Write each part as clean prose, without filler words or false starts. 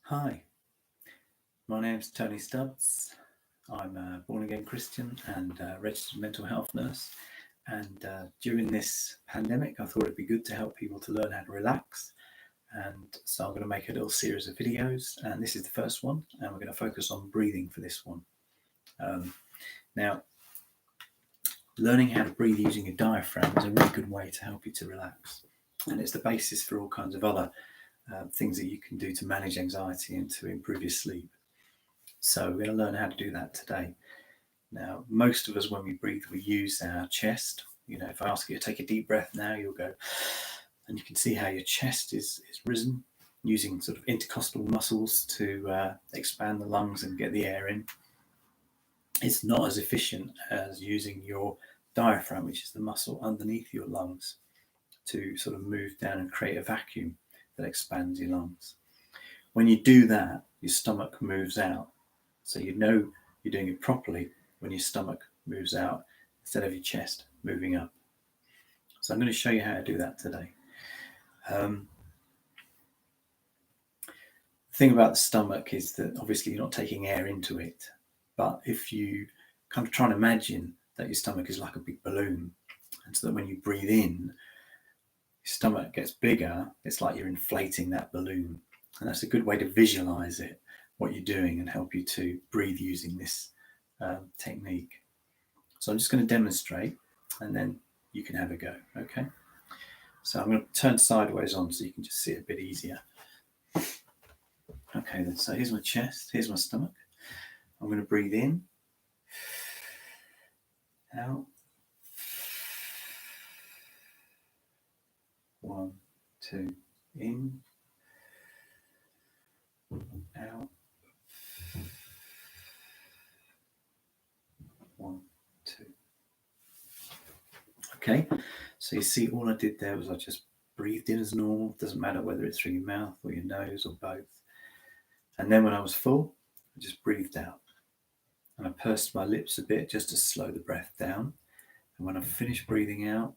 Hi, my name's Tony Stubbs. I'm a born-again Christian and a registered mental health nurse. And during this pandemic, I thought it'd be good to help people to learn how to relax. And so I'm going to make a little series of videos. And this is the first one. And we're going to focus on breathing for this one. Now, learning how to breathe using your diaphragm is a really good way to help you to relax. And it's the basis for all kinds of other things that you can do to manage anxiety and to improve your sleep. So we're going to learn how to do that today. Now, most of us, when we breathe, we use our chest. You know, if I ask you to take a deep breath now, you'll go, and you can see how your chest is risen, using sort of intercostal muscles to expand the lungs and get the air in. It's not as efficient as using your diaphragm, which is the muscle underneath your lungs, to sort of move down and create a vacuum that expands your lungs. When you do that, your stomach moves out. So you know you're doing it properly when your stomach moves out instead of your chest moving up. So I'm going to show you how to do that today. The thing about the stomach is that obviously you're not taking air into it, but if you kind of try and imagine that your stomach is like a big balloon, and so that when you breathe in, your stomach gets bigger, it's like you're inflating that balloon. And that's a good way to visualize it, what you're doing, and help you to breathe using this technique. So I'm just going to demonstrate and then you can have a go, okay? So I'm going to turn sideways on so you can just see it a bit easier. Okay, then, so here's my chest, here's my stomach. I'm going to breathe in, out, 1, 2, in, out, 1, 2. Okay, so you see all I did there was I just breathed in as normal. Doesn't matter whether it's through your mouth or your nose or both. And then when I was full, I just breathed out. And I pursed my lips a bit just to slow the breath down. And when I finished breathing out,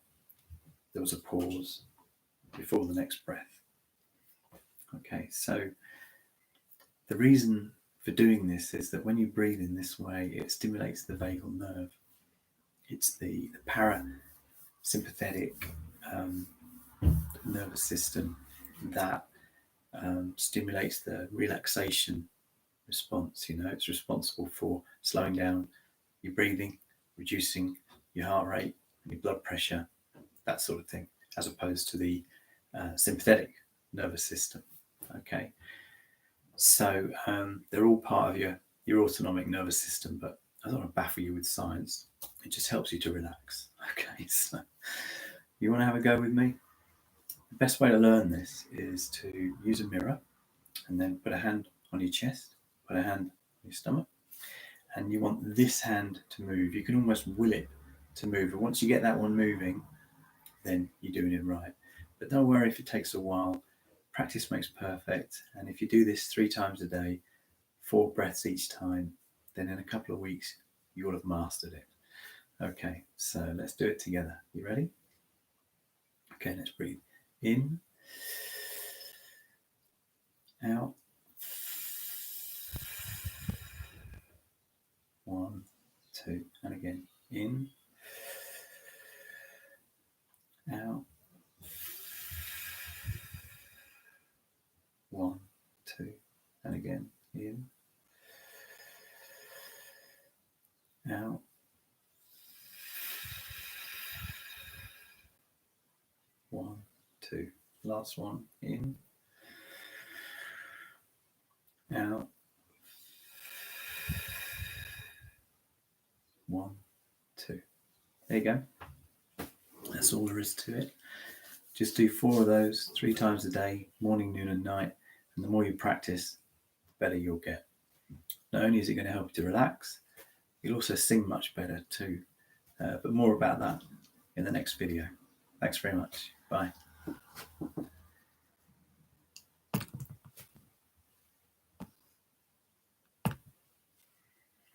there was a pause before the next breath. Okay, so the reason for doing this is that when you breathe in this way, it stimulates the vagal nerve. It's the parasympathetic nervous system that stimulates the relaxation response. You know, it's responsible for slowing down your breathing, reducing your heart rate and your blood pressure, that sort of thing, as opposed to the sympathetic nervous system. Okay, so they're all part of your autonomic nervous system, but I don't want to baffle you with science. It just helps you to relax. Okay, so you want to have a go with me? The best way to learn this is to use a mirror and then put a hand on your chest, put a hand on your stomach, and you want this hand to move. You can almost will it to move. And once you get that one moving, then you're doing it right. But don't worry if it takes a while. Practice makes perfect. And if you do this 3 times a day, 4 breaths each time, then in a couple of weeks, you will have mastered it. Okay, so let's do it together. You ready? Okay, let's breathe in, out, 1, 2, and again, in, out, 1, 2, and again, in, out, 1, 2, last one, in, out, 1, 2. There you go. That's all there is to it. Just do 4 of those 3 times a day, morning, noon, and night. And the more you practice, the better you'll get. Not only is it going to help you to relax, you'll also sing much better too. But more about that in the next video. Thanks very much. Bye.